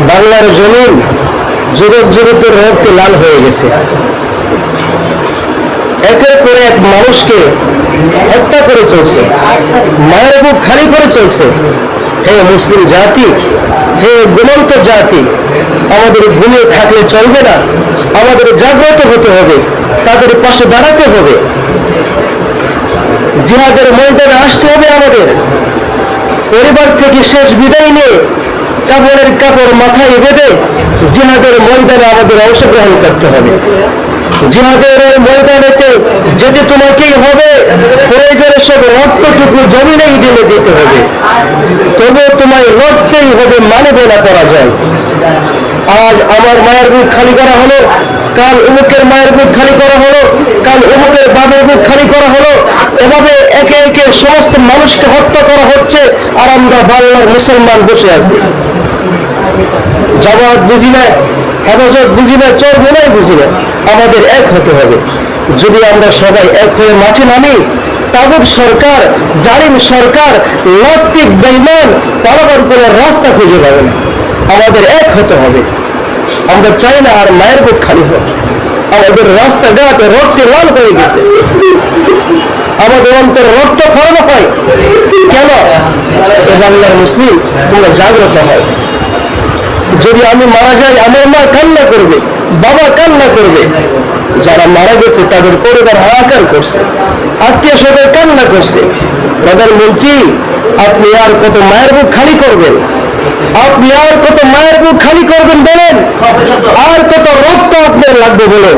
বাংলার জমিন যুবক যুবকের রক্তে লাল হয়ে গেছে। একের পর এক মানুষকে হত্যা করে চলছে, মায়ের বুক খালি করে চলছে। হে মুসলিম জাতি, হে গুণন্ত জাতি, আমাদের ঘুমিয়ে থাকলে চলবে না, আমাদের জাগ্রত হতে হবে, তাদের পাশে দাঁড়াতে হবে, জিহাদের ময়দানে আসতে হবে। আমাদের পরিবার থেকে শেষ বিদায় নিয়ে কাপড়ের কাপড় মাথায় বেঁধে জিহাদের ময়দানে আমাদের অংশগ্রহণ করতে হবে। জিহাদের ময়দানেতে যেতে তোমাকেই হবে, প্রয়োজনে সব রক্তটুকু জমিনেই ঢেলে দিতে হবে, তবুও তোমায় লড়তেই হবে, মানবে না করা যায়। আজ আমার মায়ের বুক খালি করা হলো, কাল অমুকের মায়ের বুক খালি করা হলো, কাল অমুকের বাবার বুক খালি করা হলো। এভাবে একে একে সমস্ত মানুষকে হত্যা করা হচ্ছে, আর আমরা বাংলার মুসলমান বসে আছি। জামাত বুঝি না, হেফাজত বুঝি না, চোর বোনাই বুঝি না। আমাদের এক হতে হবে। যদি আমরা সবাই এক হয়ে মাঠে নামি, তাগুত সরকার, জালিম সরকার, নাস্তিক বেঈমান পালাবার কোনো রাস্তা খুঁজে পাবে না। আমাদের এক হতে হবে। আমরা চাই না আর মায়ের বুক খালি হোক। আমাদের রাস্তাঘাট রক্তে লাল হয়ে গেছে, আমাদের অন্তর রক্ত খরণ হয় কেন? এ বাংলার মুসলিম, তোমরা জাগ্রত হয়। যদি আমি মারা যাই, আমার মা কান্না করবে, বাবা কান্না করবে। যারা মারা গেছে তাদের পরিবার হাহাকার করছে, আত্মীয় স্বজন কান্না করছে। প্রধানমন্ত্রী, আপনি আর কত মায়ের বুক খালি করবেন? আপনি আর কত মায়ের বুক খালি করবেন বলেন? আর কত রক্ত আপনার লাগবে বলেন?